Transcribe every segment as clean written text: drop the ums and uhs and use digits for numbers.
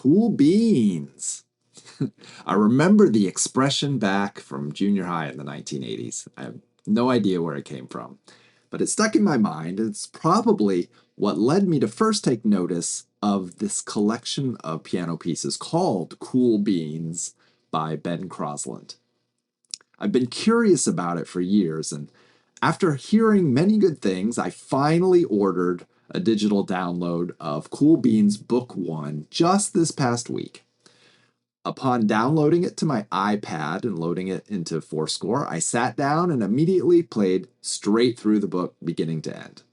Cool beans. I remember the expression back from junior high in the 1980s. I have no idea where it came from, but it stuck in my mind. It's probably what led me to first take notice of this collection of piano pieces called Cool Beans by Ben Crosland. I've been curious about it for years, and after hearing many good things, I finally ordered a digital download of Cool Beans Book 1 just this past week. Upon downloading it to my iPad and loading it into Fourscore, I sat down and immediately played straight through the book beginning to end.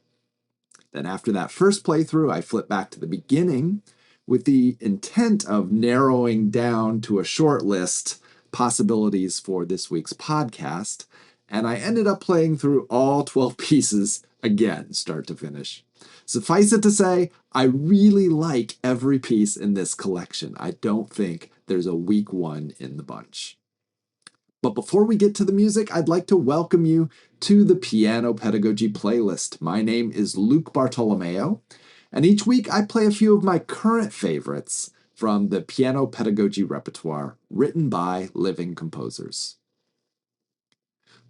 Then after that first playthrough, I flipped back to the beginning with the intent of narrowing down to a short list possibilities for this week's podcast, and I ended up playing through all 12 pieces again, start to finish. Suffice it to say, I really like every piece in this collection. I don't think there's a weak one in the bunch. But before we get to the music, I'd like to welcome you to the Piano Pedagogy playlist. My name is Luke Bartolomeo, and each week I play a few of my current favorites from the piano pedagogy repertoire written by living composers.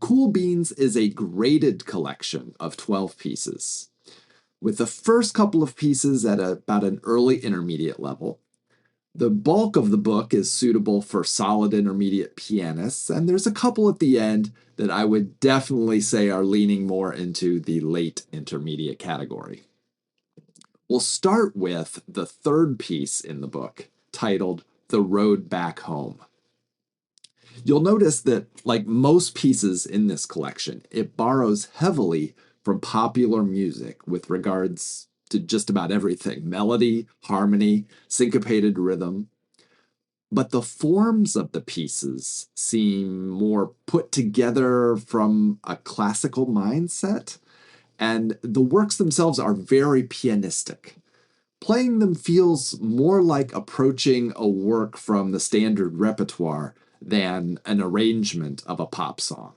Cool Beans is a graded collection of 12 pieces, with the first couple of pieces at about an early intermediate level. The bulk of the book is suitable for solid intermediate pianists, and there's a couple at the end that I would definitely say are leaning more into the late intermediate category. We'll start with the third piece in the book, titled The Road Back Home. You'll notice that, like most pieces in this collection, it borrows heavily from popular music with regards to just about everything: melody, harmony, syncopated rhythm. But the forms of the pieces seem more put together from a classical mindset, and the works themselves are very pianistic. Playing them feels more like approaching a work from the standard repertoire than an arrangement of a pop song.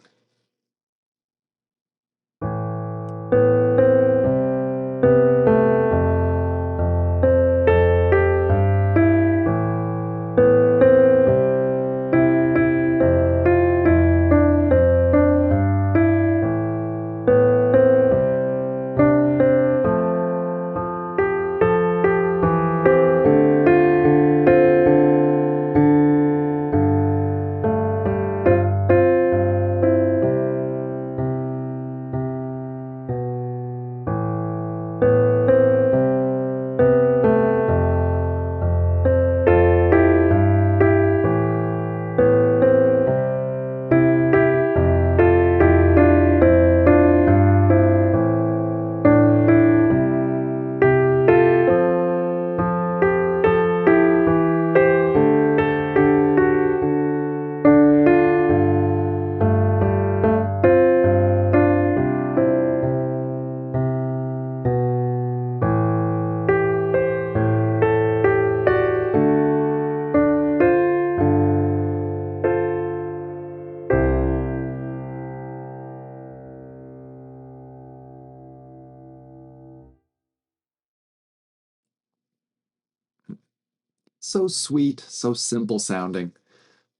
So sweet, so simple sounding.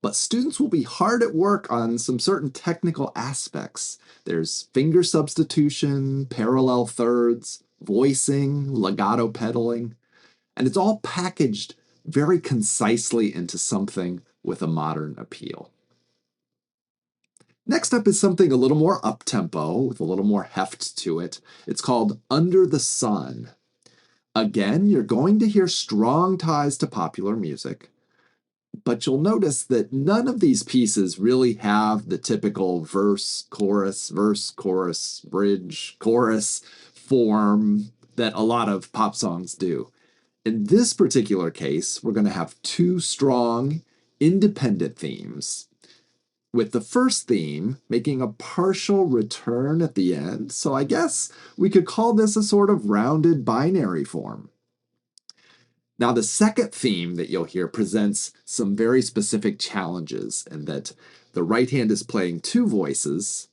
But students will be hard at work on some certain technical aspects. There's finger substitution, parallel thirds, voicing, legato pedaling, and it's all packaged very concisely into something with a modern appeal. Next up is something a little more up-tempo, with a little more heft to it. It's called Under the Sun. Again, you're going to hear strong ties to popular music, but you'll notice that none of these pieces really have the typical verse, chorus, bridge, chorus form that a lot of pop songs do. In this particular case, we're going to have two strong, independent themes, with the first theme making a partial return at the end. So I guess we could call this a sort of rounded binary form. Now, the second theme that you'll hear presents some very specific challenges in that the right hand is playing two voices,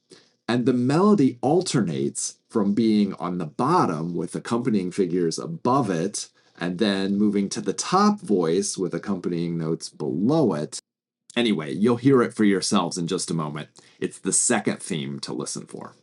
and the melody alternates from being on the bottom with accompanying figures above it and then moving to the top voice with accompanying notes below it. Anyway, you'll hear it for yourselves in just a moment. It's the second theme to listen for.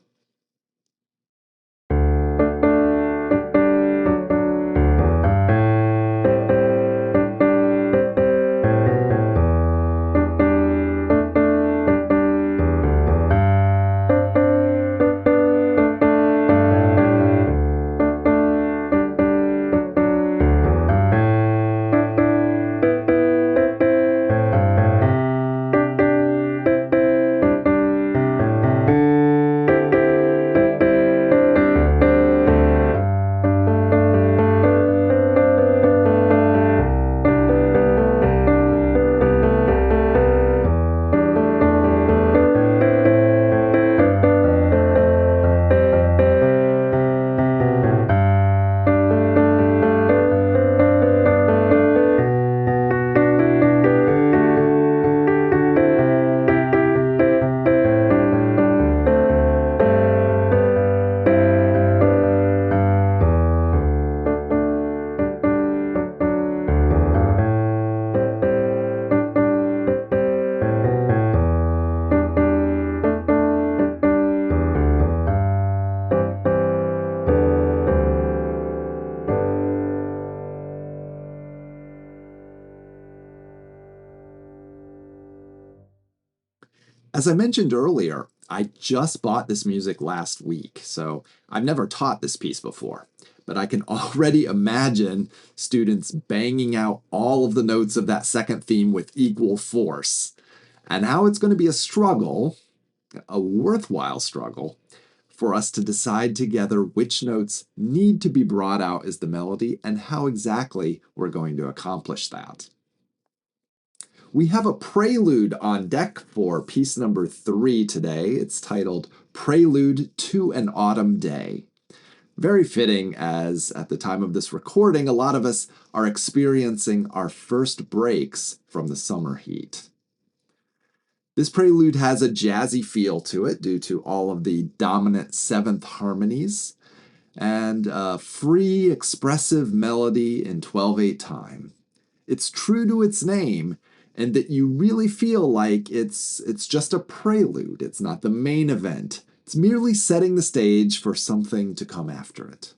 As I mentioned earlier, I just bought this music last week, so I've never taught this piece before. But I can already imagine students banging out all of the notes of that second theme with equal force, and how it's going to be a struggle, a worthwhile struggle, for us to decide together which notes need to be brought out as the melody and how exactly we're going to accomplish that. We have a prelude on deck for piece number 3 today. It's titled Prelude to an Autumn Day. Very fitting, as at the time of this recording, a lot of us are experiencing our first breaks from the summer heat. This prelude has a jazzy feel to it due to all of the dominant seventh harmonies and a free, expressive melody in 12/8 time. It's true to its name, and that you really feel like it's just a prelude. It's not the main event. It's merely setting the stage for something to come after it.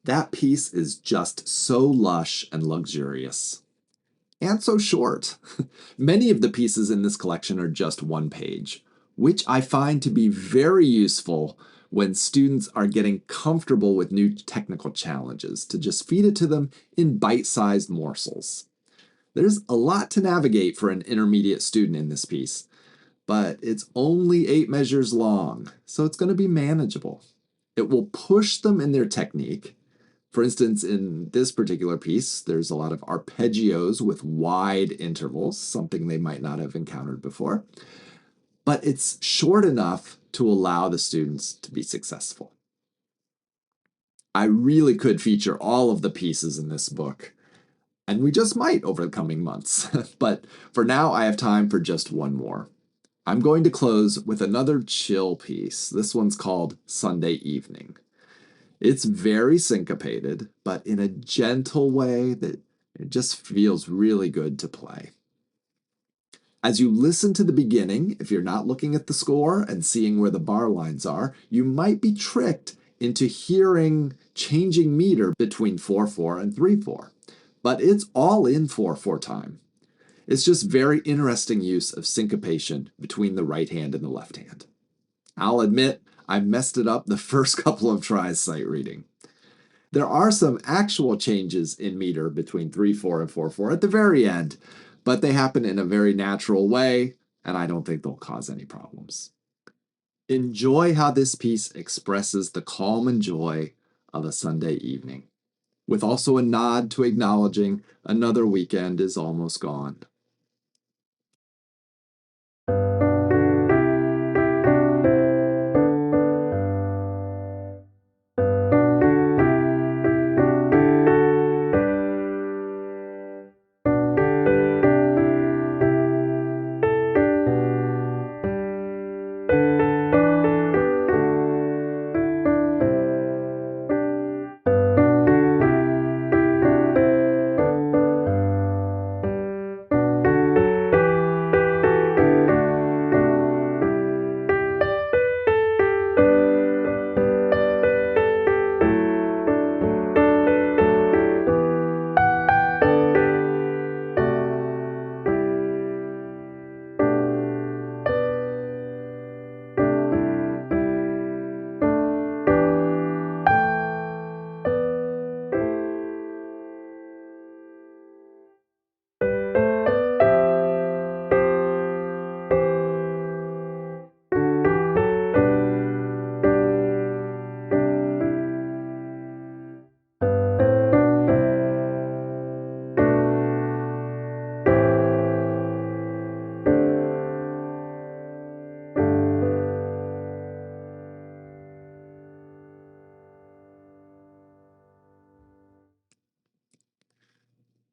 That piece is just so lush and luxurious. And so short. Many of the pieces in this collection are just one page, which I find to be very useful when students are getting comfortable with new technical challenges, to just feed it to them in bite-sized morsels. There's a lot to navigate for an intermediate student in this piece, but it's only 8 measures long, so it's going to be manageable. It will push them in their technique. For instance, in this particular piece, there's a lot of arpeggios with wide intervals, something they might not have encountered before. But it's short enough to allow the students to be successful. I really could feature all of the pieces in this book, and we just might over the coming months. But for now, I have time for just one more. I'm going to close with another chill piece. This one's called Sunday Evening. It's very syncopated, but in a gentle way that it just feels really good to play. As you listen to the beginning, if you're not looking at the score and seeing where the bar lines are, you might be tricked into hearing changing meter between 4/4 and 3/4. But it's all in 4/4 time. It's just very interesting use of syncopation between the right hand and the left hand. I'll admit, I messed it up the first couple of tries sight reading. There are some actual changes in meter between 3/4 and 4/4 at the very end, but they happen in a very natural way, and I don't think they'll cause any problems. Enjoy how this piece expresses the calm and joy of a Sunday evening, with also a nod to acknowledging another weekend is almost gone.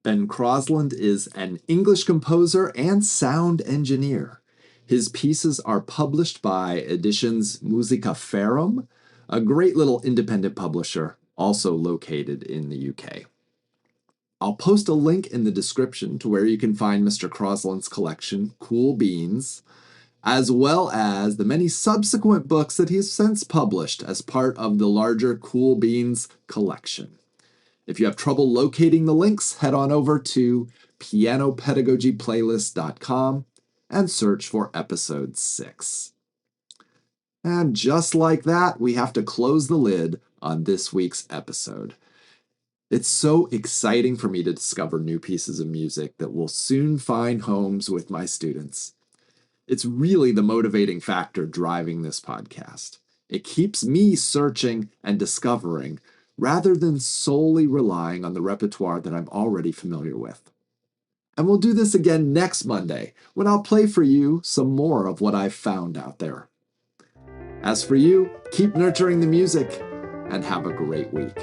Ben Crosland is an English composer and sound engineer. His pieces are published by Editions Musicaferum, a great little independent publisher also located in the UK. I'll post a link in the description to where you can find Mr. Crosland's collection, Cool Beans, as well as the many subsequent books that he's since published as part of the larger Cool Beans collection. If you have trouble locating the links, head on over to pianopedagogyplaylist.com and search for episode 6. And just like that, we have to close the lid on this week's episode. It's so exciting for me to discover new pieces of music that will soon find homes with my students. It's really the motivating factor driving this podcast. It keeps me searching and discovering rather than solely relying on the repertoire that I'm already familiar with. And we'll do this again next Monday, when I'll play for you some more of what I've found out there. As for you, keep nurturing the music and have a great week.